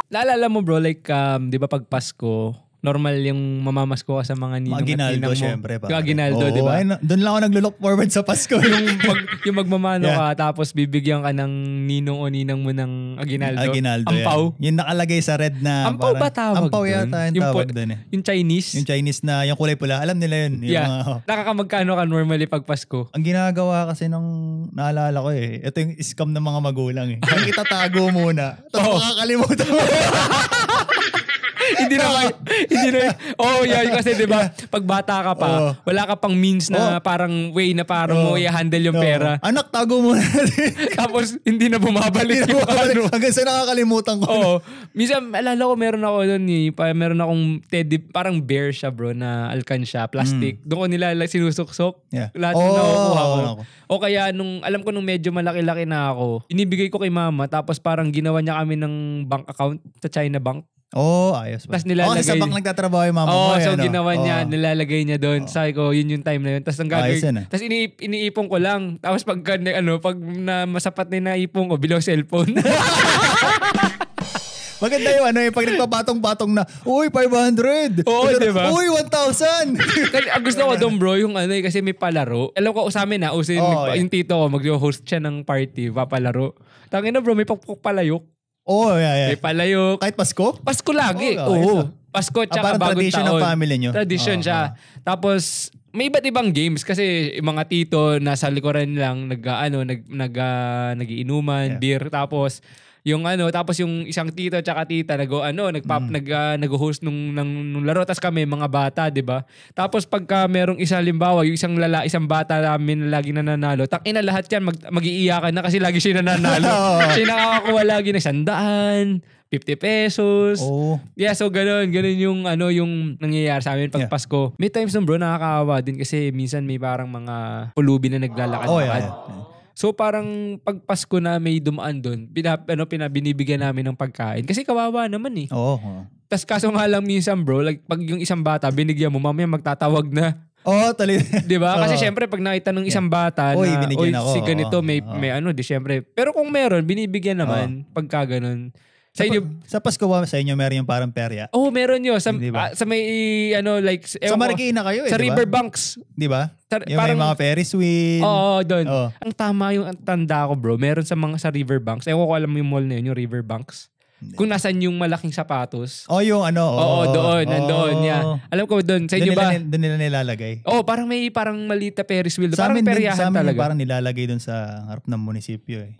Naalala mo bro, like, di ba pag Pasko, normal yung mamamasko ka sa mga ninong Aguinaldo, at ninang mo. syempre. Yung Aguinaldo, di ba? Doon lang ako naglo-look forward sa Pasko. yung magmamano ka, tapos bibigyan ka ng ninong o ninang mo ng Aguinaldo. Ampaw. Yan. Yung nakalagay sa red na. Ampaw ba tawag Ampaw dun? yata yung tawag doon eh. Yung Chinese? Yung Chinese na, yung kulay pula. Alam nila yun. Nakakamagkano ka normally pag Pasko? Ang ginagawa kasi nung naalala ko eh. Ito yung scam ng mga magulang eh. Ang itatago muna. Tapos makakalimutan mo. hindi na kasi 'di ba pag bata ka pa wala ka pang means na parang way na parang mo i-handle yung pera. Anak, tago mo na. Tapos hindi na bumabalik yung ano. Hanggang sa nakakalimutan ko. Minsan alala ko meron ako doon meron akong teddy, parang bear siya bro na alkansya, plastic. Doon ko nila sinusuksok. Lahat na nakukuha ko. O kaya nung alam ko nung medyo malaki-laki na ako, inibigay ko kay mama tapos parang ginawa niya kami ng bank account sa China Bank. Ayos ba? Tapos nilalagay. Sa bank nagtatrabaho yung mama mo. So ginawa niya, nilalagay niya doon. Sabi ko, yun yung time na yun. Tapos ang gagawin. Tapos iniipon ko lang. Tapos pag na masapat na naipon ko, below cellphone. Maganda yung pag nagpapatong-patong na, uy, 500. Oo, diba? Uy, 1,000. Kasi ang gusto ko doon bro, yung kasi may palaro. Alam ko sa amin yung tito ko, mag-host siya ng party, papalaro. Tangin na bro, may palayok. Yeah. May palayok. Kahit Pasko? Pasko lagi. Pasko tsaka bagong tradition taon. ng family nyo? Tradition siya. Tapos, may iba't ibang games kasi yung mga tito nasa likuran lang nagiinuman, beer. Tapos, yung isang tito tsaka tita nag-host nung laro, tas kami mga bata, 'di ba? Tapos pagka merong limbawa, yung isang bata namin lagi nananalo, tangina lahat 'yan mag-iiyakan na kasi lagi siya nananalo. Siya nakakakuha lagi ng 100, 50 pesos. Yeah, so ganun yung yung nangyayari sa amin pag Pasko. May times bro nakakaawa din kasi minsan may parang mga pulubi na naglalakad. So parang pag Pasko na may dumaan doon, binibigyan namin ng pagkain. Kasi kawawa naman eh. Tas kaso nga lang minsan bro, like pag yung isang bata binigyan mo, mamaya magtatawag na. Talaga. 'Di ba? Kasi syempre pag nakita ng isang bata na si ganito may di syempre. Pero kung meron, binibigyan naman pagka ganun. Sa Pasko ba sa inyo meron yung parang perya? Meron yun. Sa may sa Marikina kayo sa diba? Riverbanks. Di ba? Yung may mga Ferris wheel. Doon. Ang tama yung tanda ko bro. Meron sa Riverbanks. Ewan ko alam mo yung mall na yun, yung Riverbanks. Kung nasan yung malaking sapatos. Yung doon. Nandoon. Yeah. Alam ko doon. Sa inyo ba? Doon nila nilalagay. Parang maliit na Ferris wheel. Parang peryahan talaga. Parang nilalagay doon sa harap ng munisipyo eh.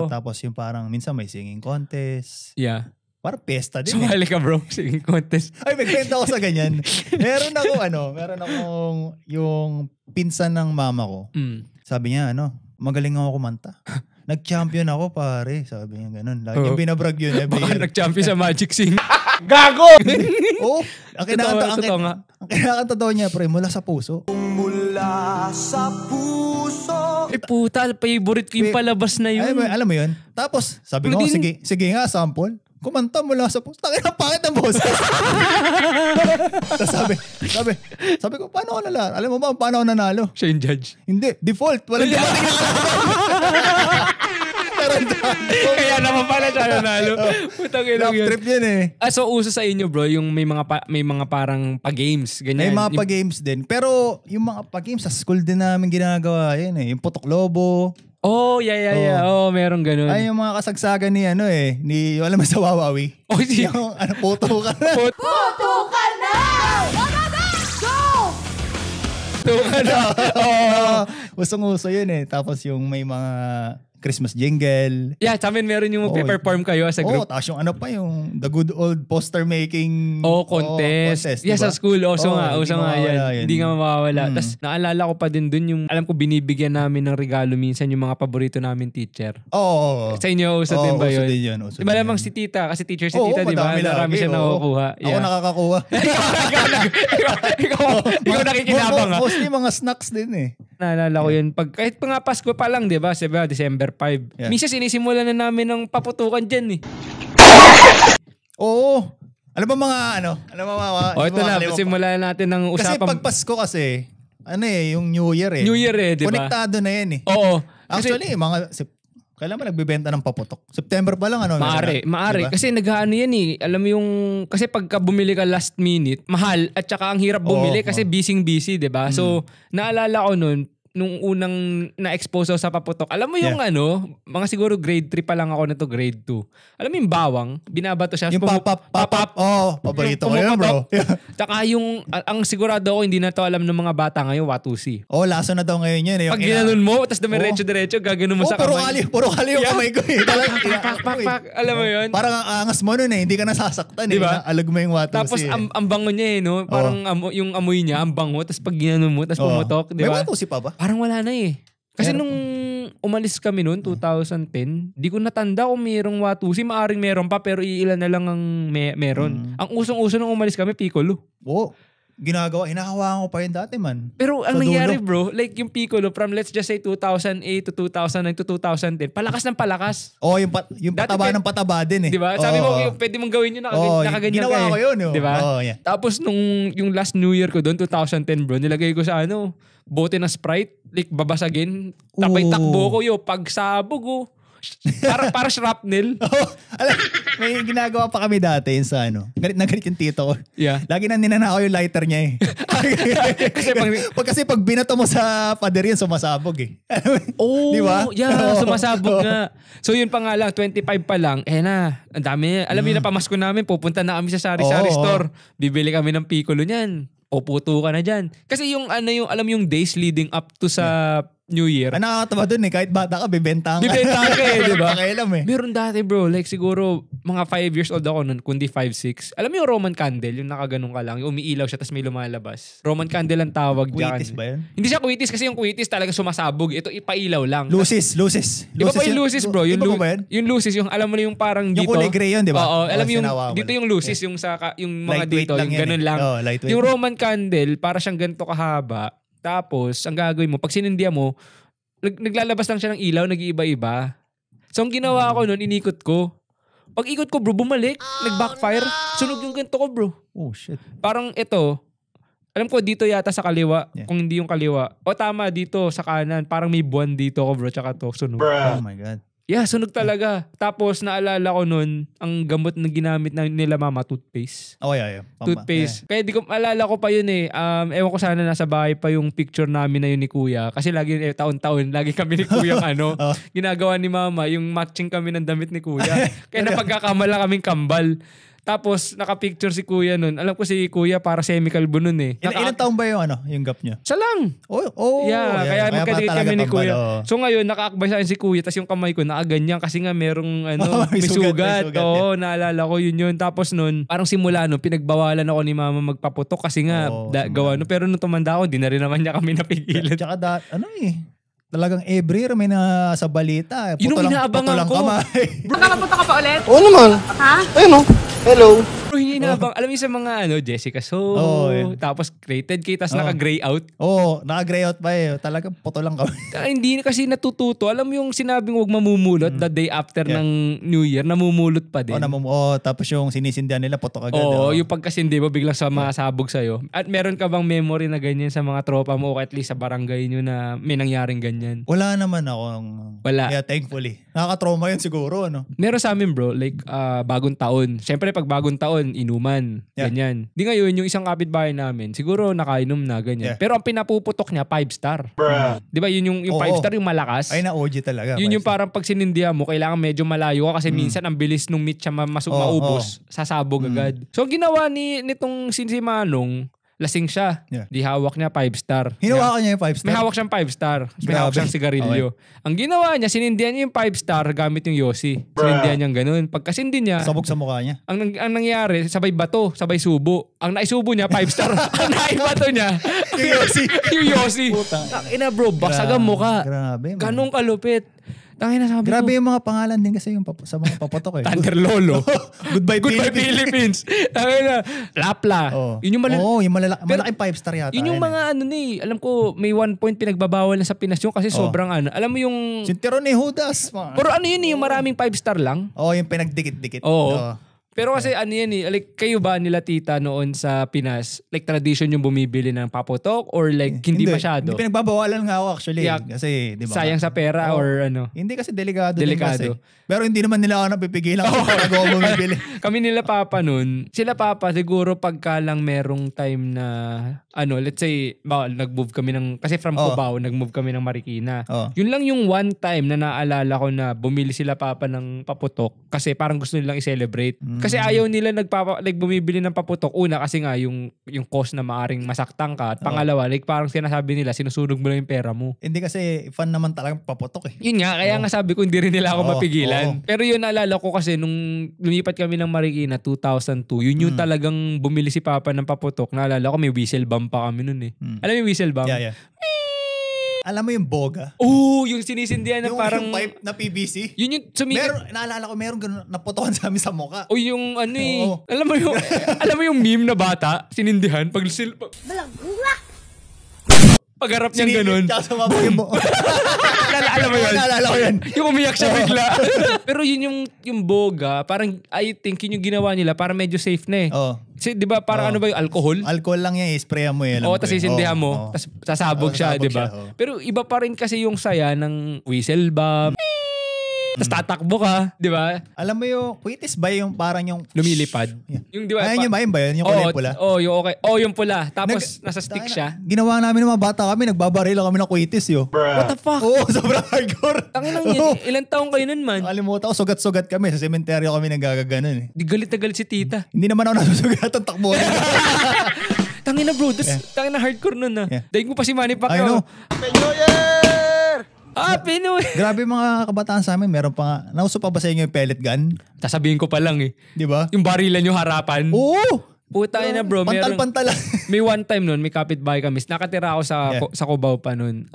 Tapos yung parang minsan may singing contest. Yeah. Parang pesta din. Sumali ka bro, singing contest. Ay, magkwento ako sa ganyan. Meron akong yung pinsan ng mama ko. Sabi niya, magaling ako kumanta. Nag-champion ako pare, sabi niya ganun. Lagi yung binabrag yun. Baka nag-champion sa Magic Sing. Gago! Ang kinakanta daw niya, pre, mula sa puso. Mula sa puso. Puta, favorite ko yung palabas na yun. Alam mo yun? Tapos, sabi ko, sige nga, sample. Kumanta mula sa puso. Tangin ang pangit ng boss. Tapos sabi ko, paano ako nanalo? Alam mo ba, paano ako nanalo? Siya yung judge. Hindi, default. Walang dumating na Kaya naman pala siya nanalo. Putang ina yun. Trip yun eh. So uso sa inyo bro, yung may mga parang pa-games, ganyan. May mga pa-games din. Pero yung mga pa-games sa school din namin ginagawa yan eh. Yung Putok Lobo. Yeah. Meron ganun. Ay, yung mga kasagsagan ni alam mo sa Wawawi. Yung puto ka na. Puto ka na! Go! Puto ka na. Usong-uso yun eh. Tapos yung may mga Christmas jingle. Yeah, sa amin meron yung perform kayo as a group. Tapos yung yung the good old poster making contest. Yes, diba? Sa school. Uso nga yan. Hindi nga mawawala. Tapos naalala ko pa din dun yung, alam ko binibigyan namin ng regalo minsan yung mga paborito namin teacher. Sa inyo, uso din ba yun? Uso din yun. Diba lamang si tita, kasi teacher si tita, di ba? Marami siya nakukuha. Ako nakakakuha. Ikaw nakikinabang ha? Mostly mga snacks din eh. Naalala ko yun. Kahit mga Pasko pa lang, di ba? December 5. Yeah. Minsan sinisimulan na namin ng paputukan dyan eh. Alam ba mga ito na, simulan natin ng usapang. Kasi pag Pasko kasi, yung New Year eh. New Year eh, di ba? Konektado na yan eh. Oo. Actually, mga Kailan ba nagbebenta ng paputok? September pa lang ano? Maari. Diba? Kasi nag-ano yan eh. Alam mo yung, kasi pagka bumili ka last minute, mahal at saka ang hirap bumili kasi busy, diba? So, naalala ko nun, nung unang na-expose ako sa paputok, alam mo yung mga siguro grade 3 pa lang ako na to, grade 2. Alam mo yung bawang, binabato siya. Yung pop-up. Paborito ko yun, bro. Tsaka yung, ang sigurado ako, hindi na to alam ng mga bata ngayon, Watusi. Laso na daw ngayon yun. Pag ginanon mo, tapos dumiretso-diretso, gaganon mo sa kamay. Puro kali yung kamay ko eh. Pak. Alam mo yun? Parang ang angas mo nun eh, hindi ka nasasaktan diba? Alag mo yung Watusi. Tapos ang bango niya eh, no? Parang yung amoy niya, ang bango, tapos pag ginanon mo, tapos pumutok, diba? May Watusi pa ba? Parang wala na eh. Kasi nung umalis kami noon, 2010, di ko natanda kung mayroong Watusi. Maaring meron pa, pero iilan na lang ang meron. Ang usong-uso nung umalis kami, Piccolo. Ginagawa. Hinahawakan ko pa yun dati, man. Pero ang nangyari, bro, like yung Piccolo from let's just say 2008 to 2009 to 2010, palakas ng palakas. Yung pataba ng pataba din eh. Diba? Sabi mo, pwede mong gawin yun, nakaganyan ka ginawa ko yun. Diba? Yeah. Tapos yung last New Year ko doon, 2010, bro, nilagay ko sa bote na Sprite, like babasagin, tapay takbo ko pagsabog para shrapnel. May ginagawa pa kami dati sa galit na galit yung tito ko. Yeah. Lagi na ninanakaw yung lighter niya eh. kasi pag binato mo sa pader yan, sumasabog eh. Diba? Yeah, sumasabog nga. So yun pa nga lang, 25 pa lang, ang dami. Alam mo na pamasko namin, pupunta na kami sa sari-sari store. Bibili kami ng Piccolo niyan. Puto ka na dyan. Kasi yung alam yung days leading up to sa New Year. Nakakatawa dun eh. Kahit bata ka, bibentahan ka. Bibentahan ka eh, diba? Pakailam eh. Meron dati bro, like siguro mga 5 years old ako nun, kundi 5, 6. Alam mo yung Roman candle, yung nakaganong ka lang, yung umiilaw siya tapos may lumalabas. Roman candle ang tawag dyan. Quitis ba yun? Hindi siya quitis kasi yung quitis talaga sumasabog. Ito ipailaw lang. Lucis. Iba pa yung lucis bro. Yung lucis, yung alam mo na yung parang dito. Yung kulay gray yun, di ba? Oo, alam mo yung dito yung lucis, yung mga dito, yung ganun lang. Yung Roman candle, para siyang ganito kahaba. Tapos, ang gagawin mo, pag sinindihan mo, naglalabas lang siya ng ilaw, nag-iiba-iba. So, ang ginawa ko nun, inikot ko. Pag ikot ko, bro, bumalik. Nag-backfire. Sunog yung ganito ko, bro. Oh, shit. Parang ito, alam ko dito yata sa kaliwa, kung hindi yung kaliwa. O tama, dito sa kanan. Parang may buwan dito ko, bro, tsaka to, sunog. Oh my God. Yeah, sunog talaga. Tapos, naalala ko nun, ang gamot na ginamit nila mama, toothpaste. Yeah. Toothpaste. Kaya di ko, alala ko pa yun eh. Ewan ko sana nasa bahay pa yung picture namin na yun ni Kuya. Kasi lagi, taon-taon, lagi kami ni Kuya ginagawa ni Mama, yung matching kami ng damit ni Kuya. Kaya napagkakamala kaming kambal. Tapos, nakapicture si Kuya nun. Alam ko si Kuya para semi-kalbo nun eh. Ilang taon ba yung gap niya? Isa lang. Yeah. Kaya magkadikit kami ni Kuya. So ngayon, nakaakbay sa akin si Kuya, tapos yung kamay ko nakaganyan kasi nga merong may sugat. Oo, naalala ko yun. Tapos nun, parang simula pinagbawalan ako ni Mama magpaputok kasi nga gawa no. Pero nung tumanda ako, di na rin naman niya kami napigilan. Tsaka talagang every year may sa balita. Yun ang inaabangan ko. Bro, nakapunta ka pa ulit? Oo naman. Ha? Ayun o. Hello. Bro, hindi inaabang. Alam mo sa mga Jessica So, tapos rated K, tapos naka-gray out. Naka-gray out pa eh. Talagang puto lang kami. Hindi kasi natututo. Alam mo yung sinabing huwag mamumulot the day after ng New Year, namumulot pa din. Tapos yung sinisindihan nila, puto agad. Yung pagkasindi mo, biglang masabog sa'yo. At meron ka bang memory na ganyan sa mga tropa mo o at least sa barangay nyo na may nangyaring ganyan? Wala naman ako. Wala. Yeah, thankfully. Nakaka-trauma yun siguro, Meron sa amin bro, like bagong taon. Siyempre pag bagong taon, inuman. Ganyan. Di ngayon, yung isang kapitbahay namin, siguro nakainom na, ganyan. Pero ang pinapuputok niya, 5-star. Di ba yun yung 5-star, yung malakas? Ay, na-OG talaga. Yun yung parang pag sinindihan mo, kailangan medyo malayo ka kasi minsan ang bilis nung meat siya maubos. Sasabog agad. So ginawa nitong si Manong, lasing siya. Di hawak niya 5-star. Hinawakan niya yung 5-star? May hawak siyang 5-star. May hawak siyang sigarilyo. Okay. Ang ginawa niya, sinindihan niya yung 5-star gamit yung Yossi. Sinindihan niyang ganun. Pagkasindi niya, sabog sa mukha niya. Ang nangyari, sabay bato, sabay subo. Ang naisubo niya, 5-star. Ang naibato niya, yung Yossi. Ina bro, basag ang mukha. Grabe. Ganong kalupit. Tangina sabi grabe ko. yung mga pangalan din kasi yung sa mga paputok eh. Thunder Lolo. Goodbye Philippines. Tangina. Lapla. Yun yung yung malaking 5-star yata. Yun yung mga alam ko may 1 point pinagbabawal na sa Pinas yun kasi sobrang alam mo yung Sintiron ni Judas. Pero yun yung maraming 5-star lang. Yung pinagdikit-dikit. Oo. Pero kasi ano yan eh, like kayo ba nila tita noon sa Pinas, like tradition yung bumibili ng paputok or like hindi masyado? Hindi pinagbabawalan nga ako actually. Yeah. Kasi, di ba? Sayang sa pera or ano? Hindi kasi delikado. Din Delikado. kasi. Pero hindi naman nila ako napipigilan kasi talaga ako bumibili. Kami nila papa nun, sila papa siguro pagka lang merong time na ano, let's say, nag-move kami ng, kasi from Cubao, nag-move kami ng Marikina. Yun lang yung one time na naalala ko na bumili sila papa ng paputok kasi parang gusto nilang i-celebrate. Kasi ayaw nila like bumibili ng paputok. Una kasi nga yung cost na maaring masaktan ka. At pangalawa, like parang sinasabi nila, sinusunog mo lang yung pera mo. Hindi kasi fan naman talagang paputok eh. Yun nga, kaya nga sabi ko hindi rin nila ako mapigilan. Pero yun naalala ko kasi nung lumipat kami ng Marikina 2002, yun yung talagang bumili si papa ng paputok. Naalala ko may whistle bomb pa kami nun eh. Alam mo yung whistle bomb? Yeah. Alam mo yung boga? Yung sinisindihan na parang... Yung pipe na PVC? Yun yung sumikat. Naalala ko, meron ganun naputokan sa amin sa mukha. Yung ano eh. Alam mo yung meme na bata, sinindihan, pagharap niyang ganun. Tsaka sumabog yung buo. Alam mo yun? Naalala ko yun. Yung umiyak siya bigla. Pero yun yung boga, parang I think yun yung ginawa nila para medyo safe na eh. Kasi di ba parang ano ba yung alcohol? Alcohol lang yan, i-spray mo yan. Tapos sisindihan mo, tapos sasabog siya, di ba? Pero iba pa rin kasi yung saya ng whistle bomb. Tapos tatakbo ka, di ba? Alam mo yung quitis ba yung parang yung... Lumilipad. Yeah. Yung di ba? Ayun yung ba yun? Yung kulay pula? Yung okay. Yung pula. Tapos nasa stick siya. Ginawa namin ng mga bata kami, nagbabarila kami ng quitis yo. What the fuck? Sobrang hardcore. Tangin lang yan. Ilang taon kayo nun man? Kalimutan ko, sugat-sugat kami. Sa sementeryo kami nagagaganon eh. Di galit na galit si tita. Hindi naman ako nasusugatan, takbo. Tangin na bro, tangin na hardcore nun na. Daig mo pa si Manny Pacquiao. I know. Pinoy! Grabe mga kabataan sa amin, meron pa nga. Nauso pa ba sa inyo yung pellet gun? Sasabihin ko pa lang eh. Di ba? Yung barilan yung harapan. Oo! Puta na bro. Pantal-pantal. May one time nun, may kapitbahay kami. Nakatira ako sa Cubao pa nun.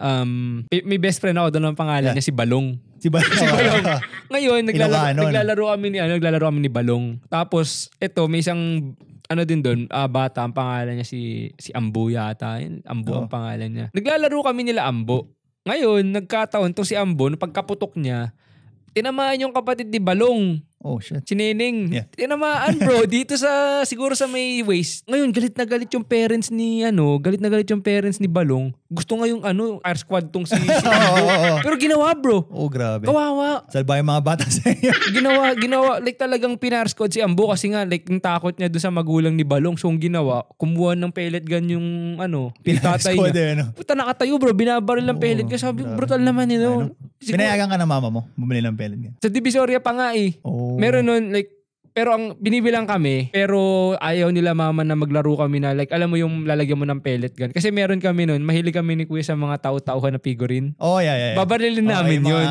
May best friend ako doon ang pangalan niya, si Balong. Si Balong. Ngayon, naglalaro kami ni Balong. Tapos, may isang din doon, bata, ang pangalan niya si Ambo yata. Ambo ang pangalan niya. Naglalaro kami nila Ambo. Ngayon, nagkataon to si Ambo, pagkaputok niya, tinamaan yung kapatid ni Balong. Oh, shit. Si Neneng. Yeah. Tinamaan bro, dito siguro sa may waist. Ngayon, galit na galit yung parents ni Balong. Gusto nga yung air squad tong si Ambo. Pero ginawa bro. Oh, grabe. Kawawa. Salba yung mga bata sa iyo. Ginawa, like talagang pinar squad si Ambo kasi nga, like, yung takot niya doon sa magulang ni Balong. So, ang ginawa, kumuha ng pellet gun yung tatay niya. Puta, nakatayo bro, binabaril ng pellet gun. Sabi, brutal naman yun. Pinayagan ka na mama mo, bumili ng pellet gun. Sa Divisoria pa nga eh. Meron nun, like, pero ang binibilang kami, pero ayaw nila mama na maglaro kami na, like, alam mo yung lalagyan mo ng pellet gun. Kasi meron kami nun, mahilig kami ni kuya sa mga tao-tauhan na figurine. Oh, yeah. Babarilin namin yun.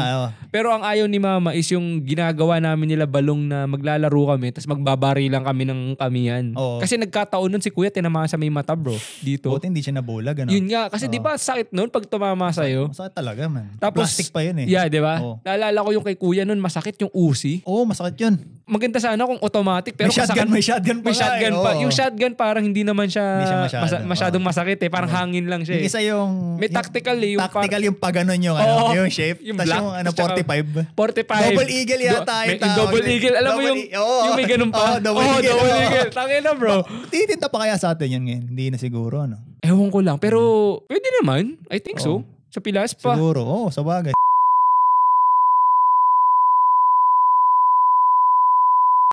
Pero ang ayaw ni mama is yung ginagawa namin nila Balong na maglalaro kami, tapos magbabarilan kami ng kamihan. Kasi nagkataon nun si kuya, tinamaan sa may mata bro. Dito. Buti hindi siya nabulag, ano? Yun nga, kasi di ba sakit nun pag tumama sa'yo? Masakit talaga, man. Tapos, plastic pa yun eh. Yeah, di ba? Naalala ko yung kay kuya nun, masakit yung usi. Masakit yun. Maganda sana kung automatic pero may shotgun pa. Yung shotgun parang hindi naman siya, masyadong masakit eh. Parang hangin lang siya eh. Yung isa yung... May tactical eh. Yung paganon yung yung shape. Yung Tapos yung 45. 45. Double eagle yata. Yung double eagle. Alam mo yung may ganun pa. Double eagle. Tangin na bro. Titinta pa kaya sa atin yun ngayon? Hindi na siguro, ano? Ewan ko lang. Pero pwede naman. I think so. Sa Pilas pa. Siguro. Sa bagay.